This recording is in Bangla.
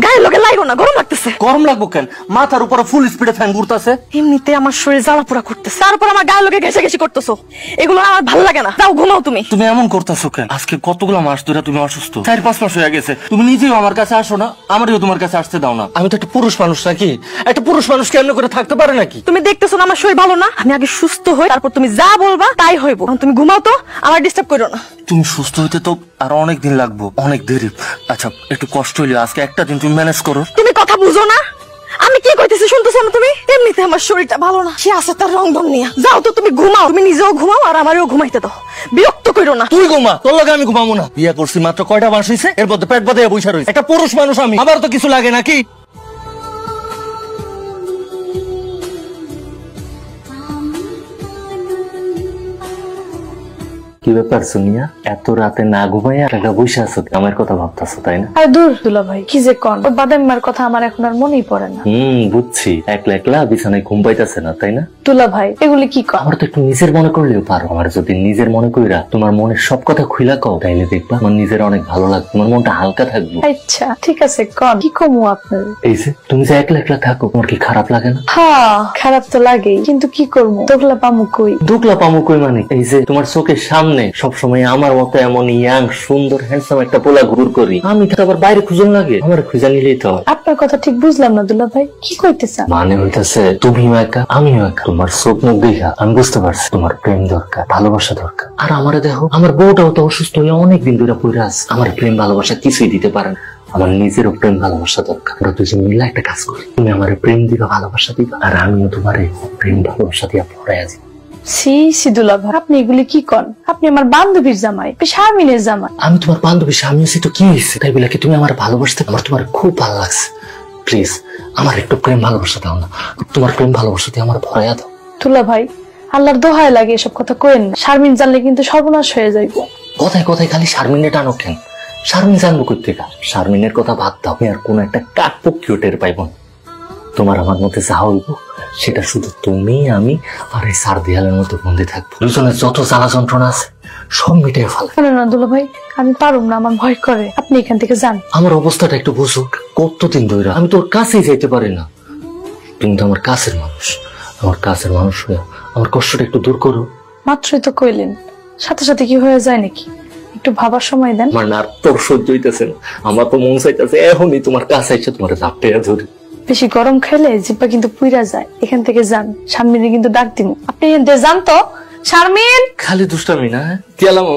গায়ের লগে লাগো না, গরম লাগতেছে। গরম লাগবো কেন? মাথার উপরে ফুল স্পিডে ফ্যান ঘুরতেছে। এমনিতে আমার শরীর জ্বালা পোড়া করতেছে, তারপর আমার গায়ের লগে ঘেঁষে করতেছো, এগুলো আমার ভালো লাগে না। যাও ঘুমাও তুমি। তুমি এমন করতেছো কেন? আজকে কতগুলো মাস ধরে তুমি অসুস্থ, 4-5 মাস হয়ে গেছে। তুমি নিজেও আমার কাছে আসো না, আমারও তোমার কাছে আসতে দাও না। আমি তো একটা পুরুষ মানুষ নাকি? একটা পুরুষ মানুষ কেমন করে থাকতে পারে নাকি? তুমি দেখতেছো না আমার শরীর ভালো না? আমি আগে সুস্থ হই, তারপর তুমি যা বলবা তাই হইব। তুমি ঘুমাও তো, আমার ডিস্টার্ব করো না। তুমি সুস্থ হইতে তো আর অনেক দিন লাগবো, অনেক দেরি। আচ্ছা একটু কষ্ট হইলে আজকে একটা দিন তুমি ম্যানেজ করো। তুমি কথা বুঝো না, আমি কি কইতেছি শুনতেছো না তুমি? এমনিতে আমার শরীরটা ভালো না, সে আছে তার রং ঢং নিয়ে। যাও তো তুমি ঘুমাও, তুমি নিজেও ঘুমাও আর আমারও ঘুমাইতে দাও, বিরক্ত করো না। তুই ঘুমা, তোর লগে আমি ঘুমাবো না। বিয়ে করছি মাত্র কয়টা মাস হইছে, এর মধ্যে পেট বাঁধে বইসা রইছে। একটা পুরুষ মানুষ আমি, আমার তো কিছু লাগে নাকি? কি ব্যাপার সোনিয়া, এত রাতে না ঘুমাইয়া টাকা বসে আছো, আমার কথা ভাবতেছো তাই না? আর দূর দুলা ভাই, কি যে কন, বাদামের কথা আমার এখন আর মনেই পড়ে না। বুঝছি, একলা একলা বিছানায় ঘুম পাইতেছে না তাই না? দুলা ভাই এগুলি কি কন? আমার তো একটু নিজের মনে করলেও পারো। আমার যদি নিজের মনে কইরা তোমার মনের সব কথা খুইলা কও, তাইলে দেখবা আমার নিজের অনেক ভালো লাগবে, তোমার মনটা হালকা থাকবে। আচ্ছা ঠিক আছে, কন কি কমু আপনার? এই যে তুমি যে একলা একলা থাকো, তোমার কি খারাপ লাগে না? হ্যাঁ খারাপ তো লাগেই, কিন্তু কি করবো, দোকলা পামু কই? দোকলা পামু কই মানে? এই যে তোমার চোখের সামনে সবসময় আমার মতো এমন ইয়াং সুন্দর হ্যান্ডসাম একটা পোলা ঘুর করি, আমি তো আবার বাইরে খুঁজন লাগে, আমার খুঁজা নিলেই তো হয়। আপনার কথা ঠিক বুঝলাম না দুলা ভাই, কি কইতেছেন? মানে হইতেছে তুমিও একা আমিও একা। তোমার চোখ মুখ দেখা আমি বুঝতে পারছি তোমার প্রেম দরকার, ভালোবাসা দরকার। আর আমারে দেখো, আমার বউটাও তো অসুস্থ হয়ে অনেকদিন ধরে পড়ে আছে, আমার প্রেম ভালোবাসা কিছুই দিতে পারে না। আমার নিজেরও প্রেম ভালোবাসা দরকার। আমরা দুজন মিলে একটা কাজ করি, তুমি আমার প্রেম দিবা, ভালোবাসা দিবা, আর আমিও তোমার প্রেম ভালোবাসা দিয়া পড়ে আছি। সি সিদুলা ভাই, আপনি এগুলি কি কন? আপনি আমার বান্ধবীর জামাই, শারমিনের জামাই। আমি তোমার বান্ধবী, স্বামী আছি তো কি হয়েছে? তাই বলে কি তুমি আমার ভালোবাসতে? আমার তোমার খুব ভালো লাগছে, প্লিজ আমার একটু প্রেম ভালোবাসা দাও না। তোমার প্রেম ভালোবাসা দিয়ে আমার ভরাইয়া দাও। দুলা ভাই আল্লাহর দোহাই লাগে এসব কথা কইেন না, শারমিন জানলে কিন্তু সর্বনাশ হয়ে যাইব। কথায় কথায় খালি শারমিনে টানো কেন? শারমিন জানবো কোথেকে? শারমিনের কথা বাদ দাও, আর কোন একটা কাকপক্ষীয় টের পাইব না। তোমার আমার মধ্যে যা হইব সেটা শুধু তুমি, আমি আর এই সার দেয়ালের মধ্যে বন্দী থাকবো। দুজনের যত জ্বালা যন্ত্রণা আছে সব মিটাই ফেলে। না দুলা ভাই, আমি পারুম না, আমার ভয় করে, আপনি এখান থেকে যান। আমার অবস্থাটা একটু বুঝো, কতদিন ধরে আমি তোর কাছেই যাইতে পারি না। তুমি তো আমার কাছের মানুষ, আমার কাছের মানুষ হয়ে আমার কষ্টটা একটু দূর করো। মাত্রই তো কইলেন, সাথে সাথে কি হয়ে যায় নাকি? একটু ভাবার সময় দেন। আমার না তোর সহ্য হইতেছে না, আমার তো মন চাইতেছে এখনই তোমার কাছে এসে তোমার ঝাপটে ধরি। বেশি গরম খাইলে জিব্বা কিন্তু পুইরা যায়, এখান থেকে যান, শারমিনে কিন্তু ডাক দিমু। আপনি যান তো। শারমিন, খালি দুষ্টামি না, গেলাম।